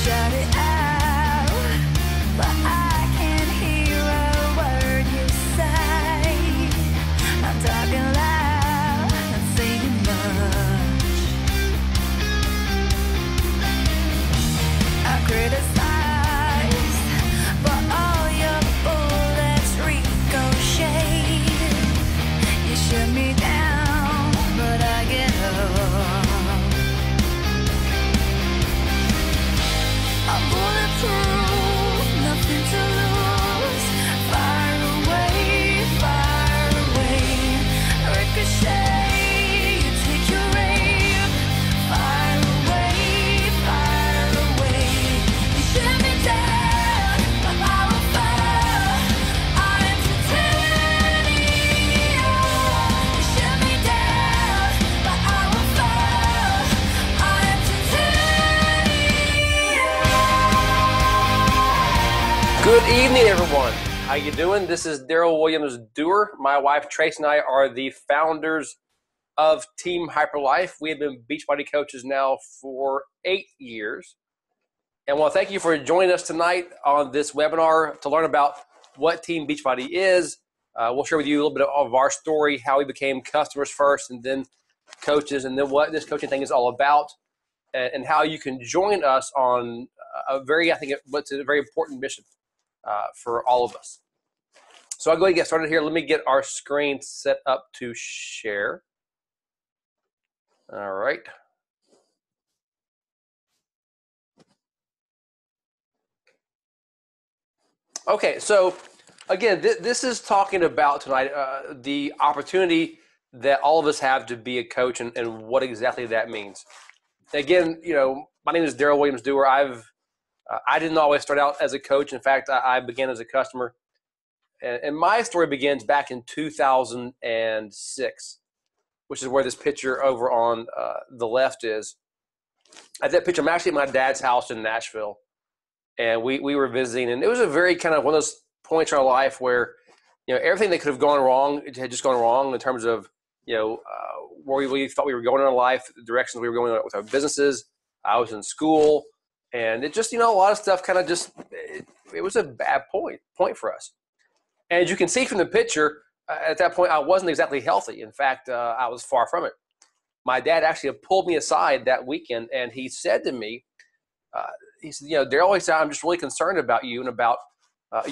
shout it out, but I can't hear a word you say. I'm talking loud, not saying much. I criticize, but all your bullets ricochet. You shut me down, but I get up. I'm bulletproof, nothing to lose. Fire away, ricochet, you take your aim. Fire away, you shoot me down, but I will fall. I am titanium. You shoot me down, but I will fall. I am titanium. Good evening, everyone. How you doing? This is Daryl Williams Dewar. My wife Trace and I are the founders of Team Hyperlife. We have been Beachbody coaches now for 8 years. And I want to thank you for joining us tonight on this webinar to learn about what Team Beachbody is. We'll share with you a little bit of our story, how we became customers first and then coaches, and then what this coaching thing is all about, and how you can join us on what's a very important mission for all of us. So I'll go ahead and get started here. Let me get our screen set up to share. All right. Okay, so again, this is talking about tonight the opportunity that all of us have to be a coach and what exactly that means. Again, my name is Daryl Williams Dewar. I didn't always start out as a coach. In fact, I began as a customer. And my story begins back in 2006, which is where this picture over on the left is. At that picture, I'm actually at my dad's house in Nashville. And we were visiting. And it was a very kind of one of those points in our life where, everything that could have gone wrong, it had just gone wrong in terms of, where we thought we were going in our life, the directions we were going with our businesses. I was in school. And it just, a lot of stuff kind of just, it was a bad point for us. And as you can see from the picture, at that point, I wasn't exactly healthy. In fact, I was far from it. My dad actually pulled me aside that weekend, and he said to me, he said, Daryl, he said, I'm just really concerned about you and about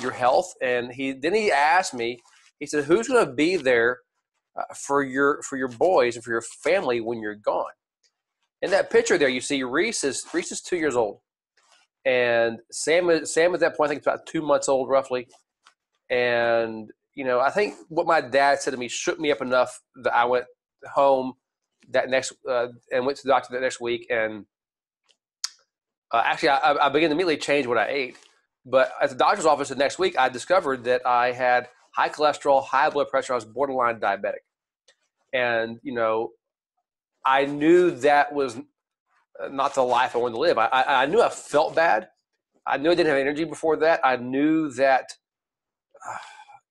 your health. And then he asked me, he said, who's going to be there for your boys and for your family when you're gone? In that picture there, you see Reese is 2 years old. And Sam at that point, I think it's about 2 months old roughly. And, I think what my dad said to me shook me up enough that I went home and went to the doctor that next week. And actually, I began to immediately change what I ate. But at the doctor's office the next week, I discovered that I had high cholesterol, high blood pressure. I was borderline diabetic. And, I knew that was not the life I wanted to live. I knew I felt bad. I knew I didn't have energy before that. I knew that,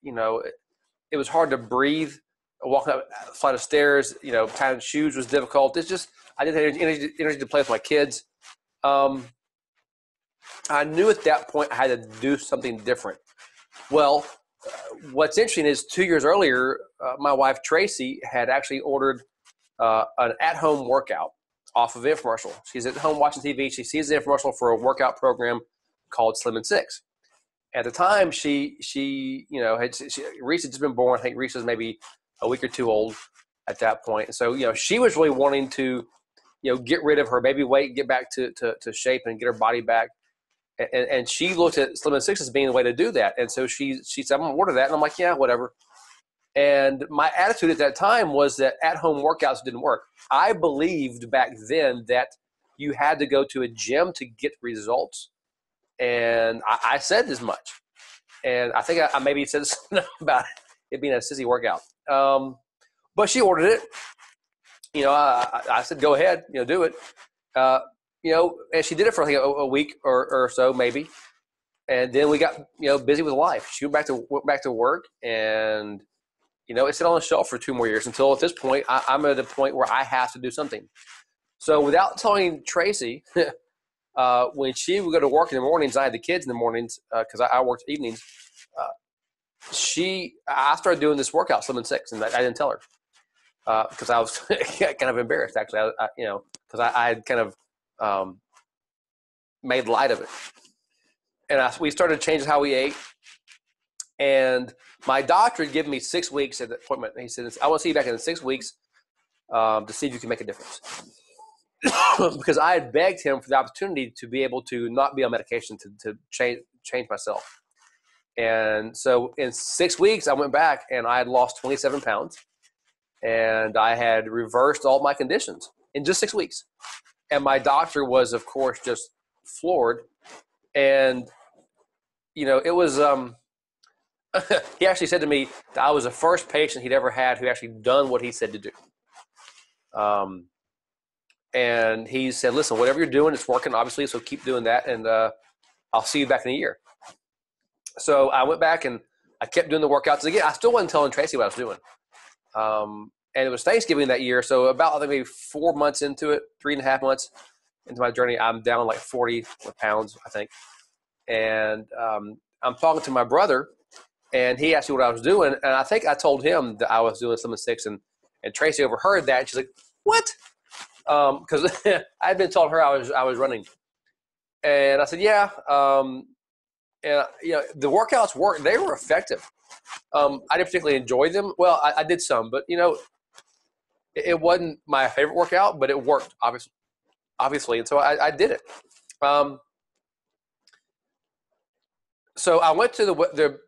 it was hard to breathe. Walking up a flight of stairs, tying shoes was difficult. It's just, I didn't have energy to play with my kids. I knew at that point I had to do something different. Well, what's interesting is 2 years earlier, my wife Tracy had actually ordered an at-home workout off of an infomercial. She's at home watching TV. She sees the infomercial for a workout program called Slim in 6. At the time, Reese had just been born. I think Reese was maybe a week or two old at that point. So, she was really wanting to, get rid of her baby weight, get back to shape and get her body back. And she looked at Slim in 6 as being the way to do that. And so she said, I'm going to order that. And I'm like, yeah, whatever. And my attitude at that time was that at-home workouts didn't work. I believed back then that you had to go to a gym to get results. And I said as much. And I think I maybe said something about it being a sissy workout. But she ordered it. I said, go ahead, do it. And she did it for like a week or so maybe. And then we got, busy with life. She went back to work, and, it sat on the shelf for 2 more years until at this point, I'm at a point where I have to do something. So without telling Tracy, when she would go to work in the mornings, I had the kids in the mornings because I worked evenings. I started doing this workout, Slim and Six, and I didn't tell her because I was kind of embarrassed, actually. Because I had kind of made light of it, and we started changing how we ate. And my doctor had given me 6 weeks at the appointment. And he said, "I want to see you back in 6 weeks to see if you can make a difference." Because I had begged him for the opportunity to be able to not be on medication to change myself. And so in 6 weeks, I went back and I had lost 27 pounds and I had reversed all my conditions in just 6 weeks. And my doctor was, of course, just floored. And, it was, he actually said to me that I was the first patient he'd ever had who actually done what he said to do. And he said, "Listen, whatever you're doing, it's working, obviously, so keep doing that, and I'll see you back in a year." So I went back, and I kept doing the workouts. Again, I still wasn't telling Tracy what I was doing. And it was Thanksgiving that year, so about maybe 4 months into it, 3.5 months into my journey, I'm down like 40 pounds, I think. And I'm talking to my brother, and he asked me what I was doing, and I think I told him that I was doing Slim and Six, and Tracy overheard that, and she's like, "What?" Because I had been told her I was running, and I said, "Yeah." And the workouts worked; they were effective. I didn't particularly enjoy them. Well, I did some, but it wasn't my favorite workout, but it worked obviously, and so I did it. So I went to the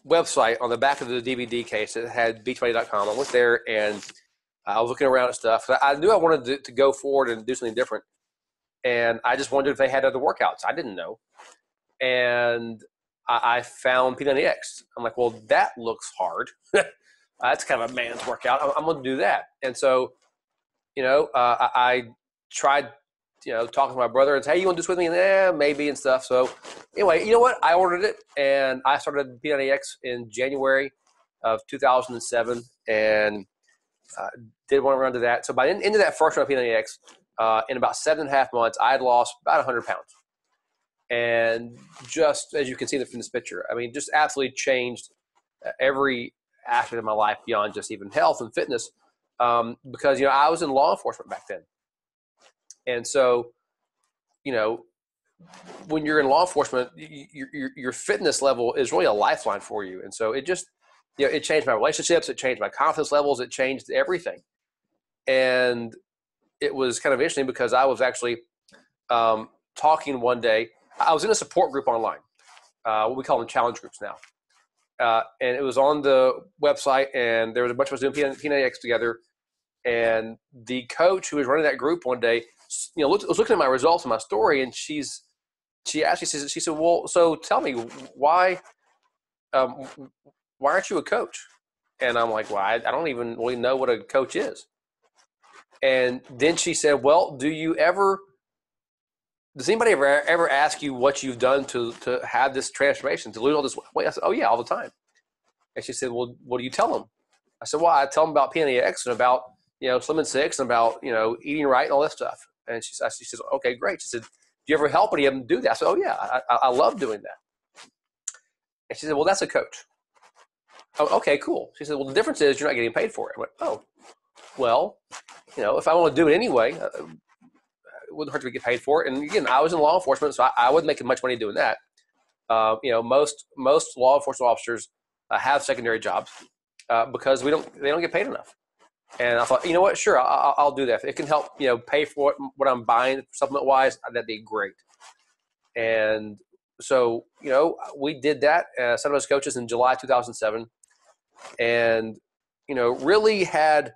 website on the back of the DVD case. It had Beachbody.com. I went there and I was looking around at stuff. I knew I wanted to go forward and do something different. And I just wondered if they had other workouts. I didn't know. And I found P90X. I'm like, well, that looks hard. That's kind of a man's workout. I'm going to do that. And so, I tried, talking to my brother and say, "Hey, you want to do this with me?" And maybe and stuff. So anyway, you know what? I ordered it and I started P90X in January of 2007 and did one run to that. So by the end of that first run of P90X, in about 7.5 months, I had lost about 100 pounds. And just as you can see from this picture, I mean, just absolutely changed every aspect of my life beyond just even health and fitness. Because, I was in law enforcement back then. And so, when you're in law enforcement, your fitness level is really a lifeline for you. And so it just, it changed my relationships. It changed my confidence levels. It changed everything. And it was kind of interesting because I was actually talking one day. I was in a support group online, what we call them challenge groups now. And it was on the website, and there was a bunch of us doing P90X together. And the coach who was running that group one day, was looking at my results and my story, and she asked me, she said, "Well, so tell me, why aren't you a coach?" And I'm like, "Well, I don't even really know what a coach is." And then she said, "Well, does anybody ever ask you what you've done to have this transformation, to lose all this weight?" I said, "Oh yeah, all the time." And she said, "Well, what do you tell them?" I said, "Well, I tell them about P90X and about, Slim and Six and about, eating right and all that stuff." And she said, "Okay, great." She said, "Do you ever help any of them do that?" I said, "Oh yeah, I love doing that." And she said, "Well, that's a coach." "Oh, okay, cool." She said, "Well, the difference is you're not getting paid for it." I went, "Oh, well, if I want to do it anyway, it wouldn't hurt to get paid for it." And again, I was in law enforcement, so I wasn't making much money doing that. Most law enforcement officers have secondary jobs because they don't get paid enough. And I thought, you know what? Sure, I'll do that. If it can help, pay for what I'm buying supplement wise, that'd be great. And so, we did that. Some of us coaches in July 2007, and really had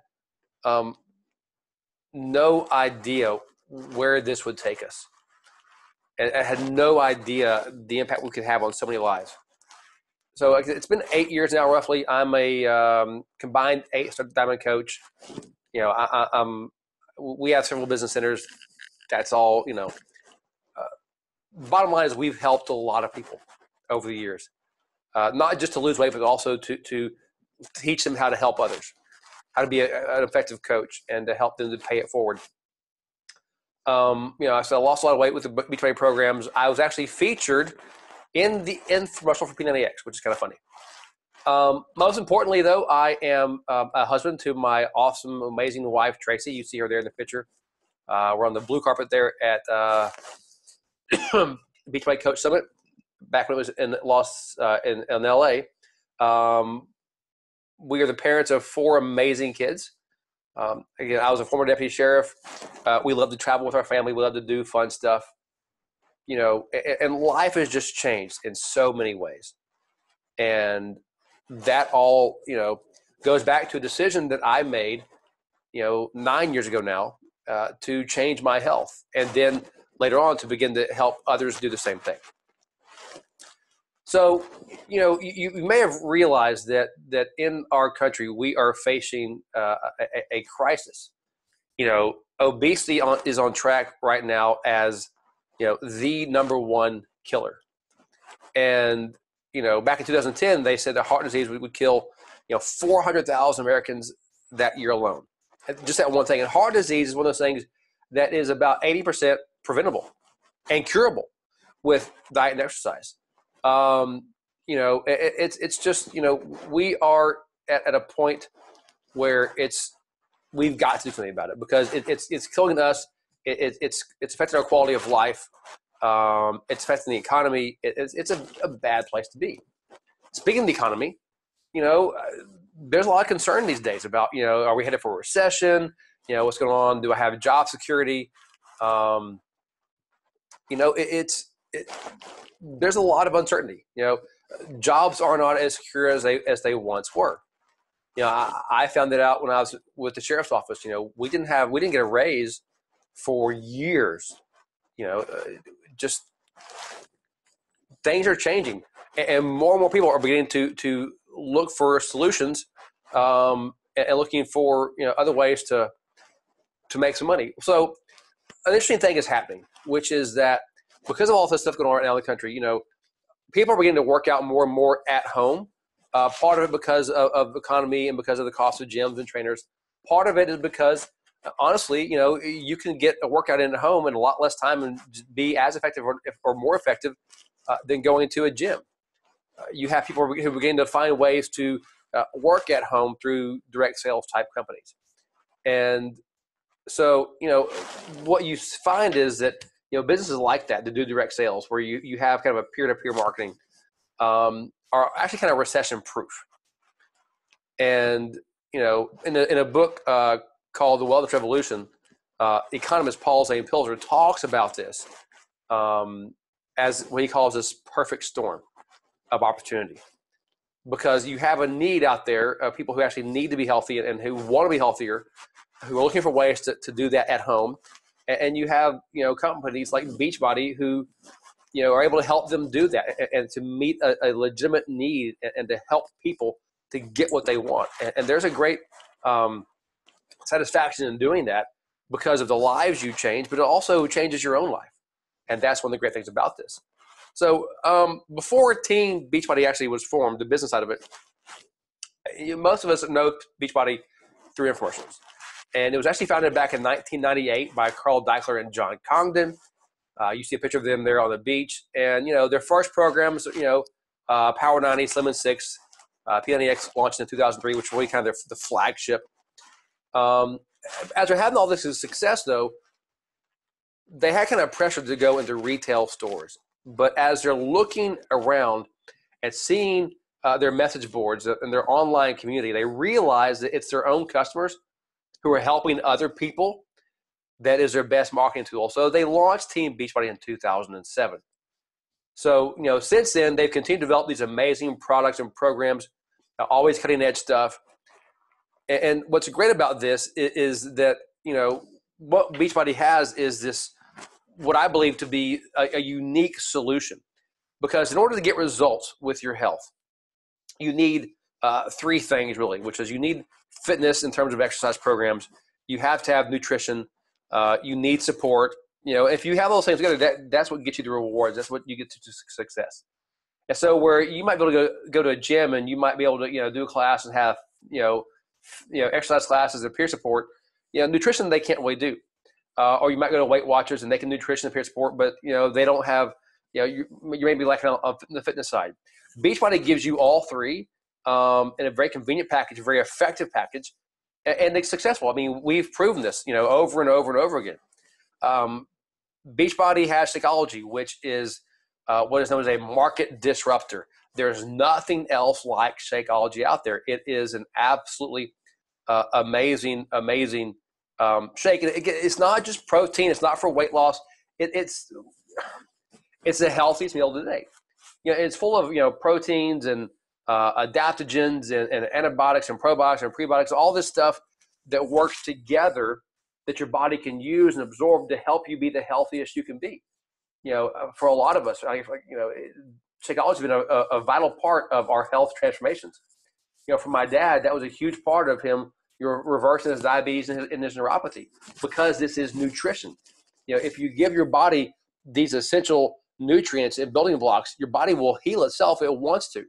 no idea where this would take us. And I had no idea the impact we could have on so many lives. So it's been 8 years now, roughly. I'm a combined 8-star diamond coach. We have several business centers. That's all. Bottom line is we've helped a lot of people over the years, not just to lose weight, but also to teach them how to help others, how to be an effective coach, and to help them to pay it forward. So I lost a lot of weight with the Beachbody programs. I was actually featured in the infomercial for P90X, which is kind of funny. Most importantly, though, I am a husband to my awesome, amazing wife, Tracy. You see her there in the picture. We're on the blue carpet there at Beachbody Coach Summit back when it was in LA. We are the parents of 4 amazing kids. Again, I was a former deputy sheriff. We love to travel with our family. We love to do fun stuff. And life has just changed in so many ways. And that all, goes back to a decision that I made, 9 years ago now, to change my health. And then later on to begin to help others do the same thing. So, you may have realized that in our country, we are facing a crisis. Obesity is on track right now as, the number one killer. And, back in 2010, they said that heart disease would kill, 400,000 Americans that year alone. Just that one thing. And heart disease is one of those things that is about 80% preventable and curable with diet and exercise. It's just, we are at a point where we've got to do something about it because it's killing us. It's affecting our quality of life. It's affecting the economy. It's a bad place to be. Speaking of the economy, there's a lot of concern these days about, are we headed for a recession? What's going on? Do I have job security? There's a lot of uncertainty. Jobs are not as secure as they once were. I found that out when I was with the sheriff's office. We didn't get a raise for years. Just things are changing, and more people are beginning to look for solutions, and looking for other ways to make some money. So an interesting thing is happening, which is that because of all this stuff going on right now in the country, people are beginning to work out more and more at home. Part of it because of the economy and because of the cost of gyms and trainers. Part of it is because, honestly, you can get a workout in at home in a lot less time and be as effective or more effective than going to a gym. You have people who begin to find ways to work at home through direct sales type companies. And so, what you find is that, businesses like that do direct sales where you have kind of a peer-to-peer marketing are actually kind of recession proof. And, in a book called The Wellness Revolution, economist Paul Zane Pilzer talks about this as what he calls this perfect storm of opportunity. Because you have a need out there of people who actually need to be healthy and who want to be healthier, who are looking for ways to do that at home. And you have, companies like Beachbody who, are able to help them do that and to meet a legitimate need and to help people to get what they want. And there's a great satisfaction in doing that because of the lives you change, but it also changes your own life. And that's one of the great things about this. So before Team Beachbody actually was formed, the business side of it, most of us know Beachbody through infomercials. And it was actually founded back in 1998 by Carl Daikeler and John Congdon. You see a picture of them there on the beach. And, their first programs, Power 90, Slim and 6, P90X launched in 2003, which was really kind of the flagship. As they're having all this success, though, they had kind of pressure to go into retail stores. But as they're looking around and seeing their message boards and their online community, they realize that it's their own customers who are helping other people. That is their best marketing tool. So they launched Team Beachbody in 2007. So, since then, they've continued to develop these amazing products and programs, always cutting edge stuff. And what's great about this is that, what Beachbody has is this, what I believe to be a unique solution. Because in order to get results with your health, you need 3 things really, which is you need fitness in terms of exercise programs. You have to have nutrition. You need support. If you have those things together, that's what gets you the rewards. That's what you get to success. And so where you might be able to go to a gym and you might be able to, do a class and have, exercise classes and peer support, nutrition they can't really do. or you might go to Weight Watchers and they can nutrition and sport, but they don't have, you may be lacking on the fitness side. Beachbody gives you all three in a very convenient package, a very effective package, and it's successful. I mean, we've proven this, over and over and over again. Beachbody has Shakeology, which is what is known as a market disruptor. There's nothing else like Shakeology out there. It is an absolutely amazing shake. It's not just protein. It's not for weight loss. It's the healthiest meal of the day. It's full of proteins and adaptogens and antibiotics and probiotics and prebiotics. All this stuff that works together that your body can use and absorb to help you be the healthiest you can be. For a lot of us, Shakeology has been a vital part of our health transformations. For my dad, that was a huge part of him. You're reversing his diabetes and his neuropathy because this is nutrition. If you give your body these essential nutrients and building blocks, your body will heal itself if it wants to.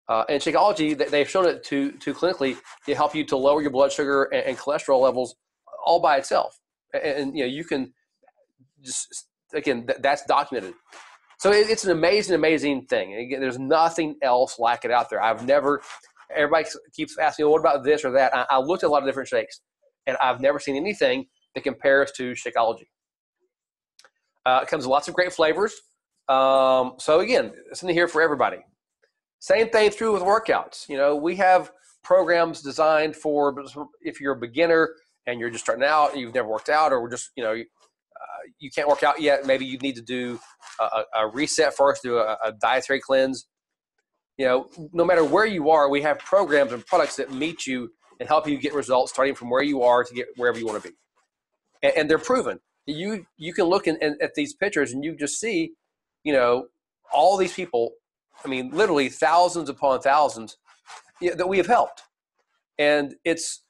And Shakeology, they've shown it to clinically to help you to lower your blood sugar and cholesterol levels all by itself. And you can just, again, that's documented. So it's an amazing thing. And again, there's nothing else like it out there. Everybody keeps asking, well, what about this or that? I looked at a lot of different shakes, and I've never seen anything that compares to Shakeology. It comes with lots of great flavors. So again, something here for everybody. Same thing through with workouts. We have programs designed for if you're a beginner and you're just starting out and you've never worked out, or just, you can't work out yet. Maybe you need to do a reset first, do a dietary cleanse. No matter where you are, we have programs and products that meet you and help you get results starting from where you are to get wherever you want to be. And they're proven. You can look at these pictures and you just see, all these people, I mean, literally thousands upon thousands that we have helped. And it's,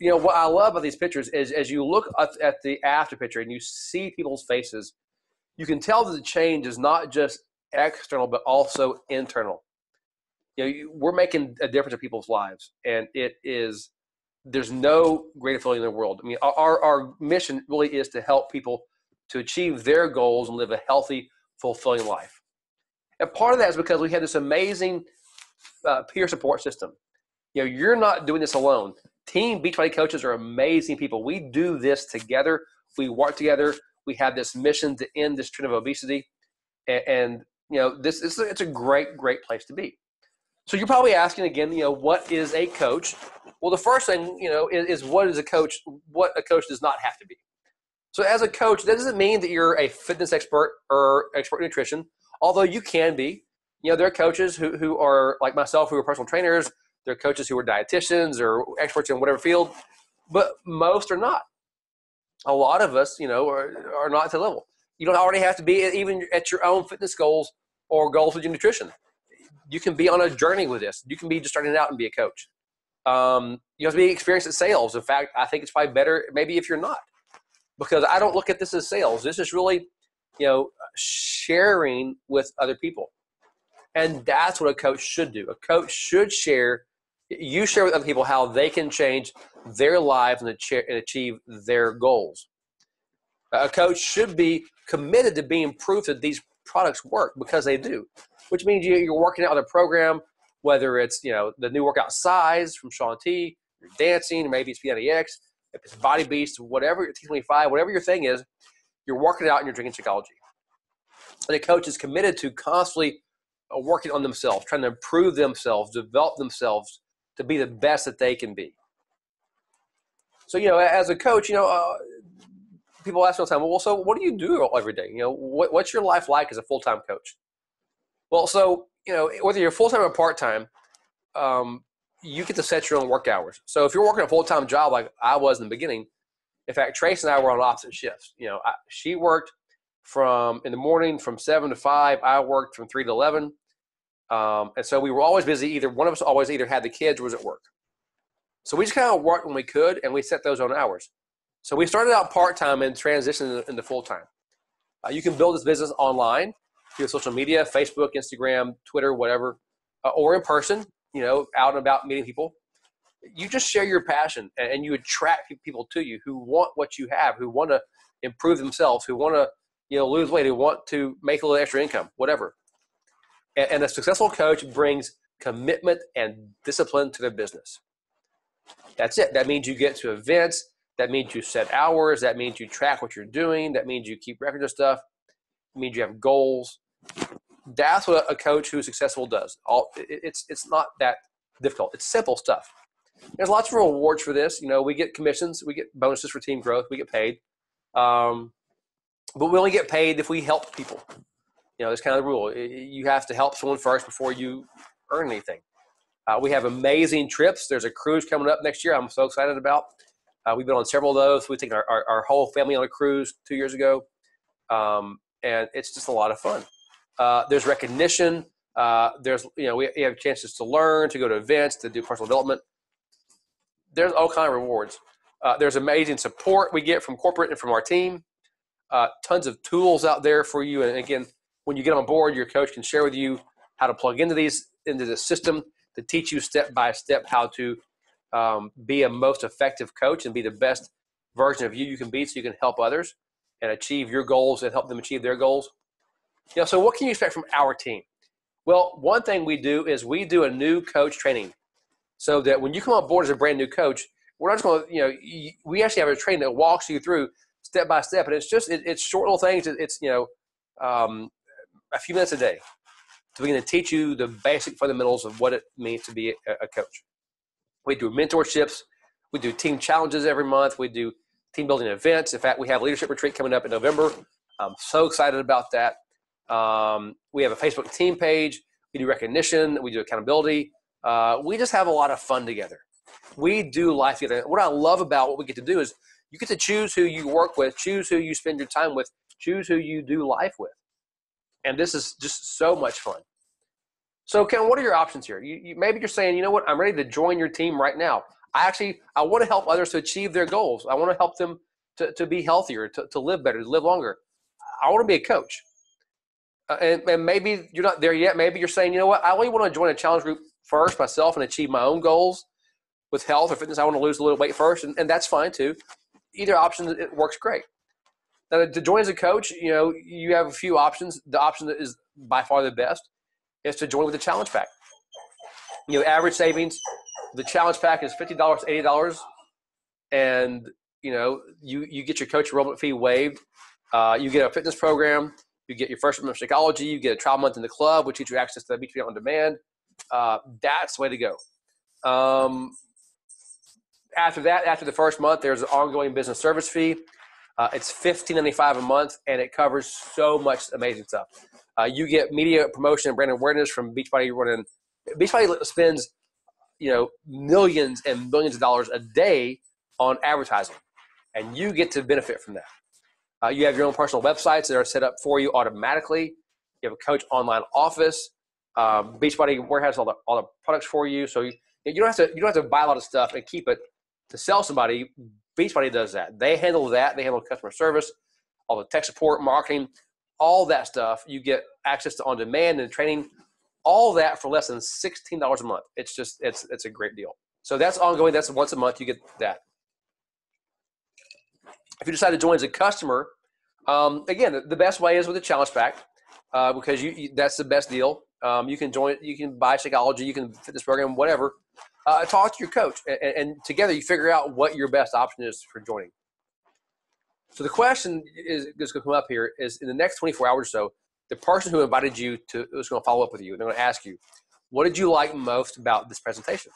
what I love about these pictures is as you look at the after picture and you see people's faces, you can tell that the change is not just external, but also internal. We're making a difference in people's lives, and there's no greater feeling in the world. I mean, our mission really is to help people to achieve their goals and live a healthy, fulfilling life. And part of that is because we have this amazing peer support system. You're not doing this alone. Team Beachbody coaches are amazing people. We do this together. We work together. We have this mission to end this trend of obesity. And it's a great place to be. So you're probably asking again, what is a coach? Well, the first thing, is what is a coach, what a coach does not have to be. So as a coach, that doesn't mean that you're a fitness expert or expert in nutrition, although you can be. There are coaches who are like myself, who are personal trainers. There are coaches who are dietitians or experts in whatever field, but most are not. A lot of us, are not at the level. You don't already have to be even at your own fitness goals or goals with your nutrition. You can be on a journey with this. You can be just starting out and be a coach. You have to be experienced at sales. In fact, I think it's probably better maybe if you're not, because I don't look at this as sales. This is really, sharing with other people. And that's what a coach should do. A coach should share. You share with other people how they can change their lives and achieve their goals. A coach should be committed to being proof that these products work, because they do, which means you're working out on a program, whether it's, the new workout size from Shaun T, you're dancing, or maybe it's P90X, if it's Body Beast, whatever, T25, whatever your thing is, you're working out and you're drinking Shakeology. And a coach is committed to constantly working on themselves, trying to improve themselves, develop themselves to be the best that they can be. So, as a coach, people ask me all the time, well, so what do you do every day? What's your life like as a full-time coach? Well, so, whether you're full-time or part-time, you get to set your own work hours. So if you're working a full-time job like I was in the beginning, in fact, Trace and I were on opposite shifts. She worked in the morning from 7 to 5. I worked from 3 to 11. And so we were always busy. One of us always either had the kids or was at work. So we just kind of worked when we could, and we set those own hours. So we started out part-time and transitioned into full-time. You can build this business online through social media, Facebook, Instagram, Twitter, whatever, or in person, out and about meeting people. you just share your passion and you attract people to you who want what you have, who want to improve themselves, who want to, lose weight, who want to make a little extra income, whatever. And a successful coach brings commitment and discipline to their business. That's it. That means you get to events. That means you set hours. That means you track what you're doing. That means you keep records of stuff. It means you have goals. That's what a coach who's successful does. It's not that difficult. It's simple stuff. There's lots of rewards for this. We get commissions. We get bonuses for team growth. We get paid. But we only get paid if we help people. That's kind of the rule. You have to help someone first before you earn anything. We have amazing trips. There's a cruise coming up next year I'm so excited about. We've been on several of those. We've taken our whole family on a cruise 2 years ago. And it's just a lot of fun. There's recognition. There's, we have chances to learn, to go to events, to do personal development. There's all kinds of rewards. There's amazing support we get from corporate and from our team. Tons of tools out there for you. And again, when you get on board, your coach can share with you how to plug into the system to teach you step by step how to be a most effective coach and be the best version of you can be, so you can help others and achieve your goals and help them achieve their goals. So what can you expect from our team? Well, one thing we do is we do a new coach training, so that when you come on board as a brand new coach, we're not just going to, we actually have a training that walks you through step by step, and it's short little things. It's a few minutes a day. So we're going to teach you the basic fundamentals of what it means to be a coach. We do mentorships. We do team challenges every month. We do team building events. In fact, we have a leadership retreat coming up in November. I'm so excited about that. We have a Facebook team page. We do recognition. We do accountability. We just have a lot of fun together. We do life together. What I love about what we get to do is you get to choose who you work with, choose who you spend your time with, choose who you do life with. And this is just so much fun. So, Ken, what are your options here? Maybe you're saying, you know what, I'm ready to join your team right now. I want to help others to achieve their goals. I want to help them to be healthier, to live better, to live longer. I want to be a coach. And maybe you're not there yet. Maybe you're saying, you know what, I only want to join a challenge group first myself and achieve my own goals with health or fitness. I want to lose a little weight first, and that's fine too. Either option, it works great. Now, to join as a coach, you have a few options. The option that is by far the best is to join with the challenge pack. Average savings, the challenge pack is $50 to $80, and you get your coach enrollment fee waived. You get a fitness program. You get your first month of psychology. You get a trial month in the club, which gives you access to Beachbody on demand. That's the way to go. After the first month, there's an ongoing business service fee. It's $15.95 a month, and it covers so much amazing stuff. You get media promotion and brand awareness from Beachbody running. Beachbody spends, millions and millions of dollars a day on advertising, and you get to benefit from that. You have your own personal websites that are set up for you automatically. You have a coach online office. Beachbody warehouse all the products for you, so you don't have to buy a lot of stuff and keep it to sell somebody. Beachbody does that. They handle that. They handle customer service, all the tech support, marketing, all that stuff. You get access to on-demand and training, all that for less than $16 a month. It's a great deal. So that's ongoing. That's once a month. You get that. If you decide to join as a customer, again, the best way is with a challenge pack, because that's the best deal. You can join. You can buy psychology. You can fitness program, whatever. Talk to your coach, and together you figure out what your best option is for joining. So the question is going to come up here is, in the next 24 hours or so, the person who invited you is going to follow up with you. They're going to ask you, what did you like most about this presentation?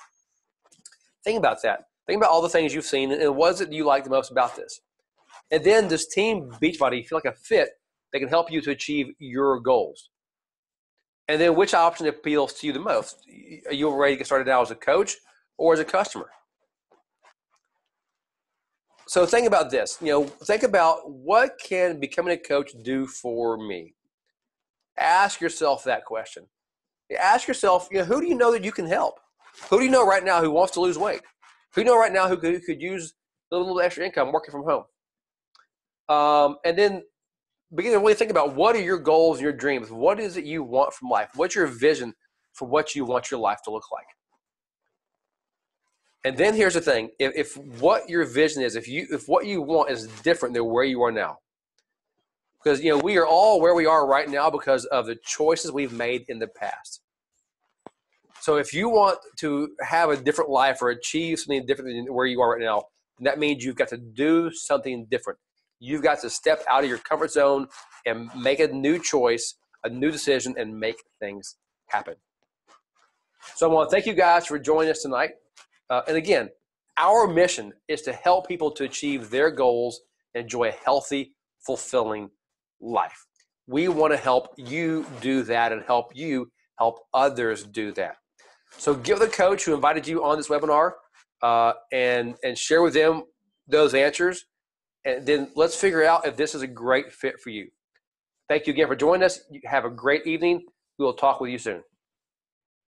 Think about that. Think about all the things you've seen, and what is it you like the most about this? And then does Team Beachbody feel like a fit that can help you to achieve your goals? And then which option appeals to you the most? Are you ready to get started now as a coach or as a customer? So think about this. Think about, what can becoming a coach do for me? Ask yourself that question. Ask yourself, who do you know that you can help? Who do you know right now who wants to lose weight? Who do you know right now who could use a little extra income working from home? And then begin to really think about, what are your goals and your dreams? What is it you want from life? What's your vision for what you want your life to look like? And then here's the thing: if what your vision is, if what you want is different than where you are now, because we are all where we are right now because of the choices we've made in the past. So if you want to have a different life or achieve something different than where you are right now, that means you've got to do something different. You've got to step out of your comfort zone and make a new choice, a new decision, and make things happen. So I want to thank you guys for joining us tonight. And again, our mission is to help people to achieve their goals and enjoy a healthy, fulfilling life. We want to help you do that and help you help others do that. So give the coach who invited you on this webinar and share with them those answers. And then let's figure out if this is a great fit for you. Thank you again for joining us. You have a great evening. We will talk with you soon.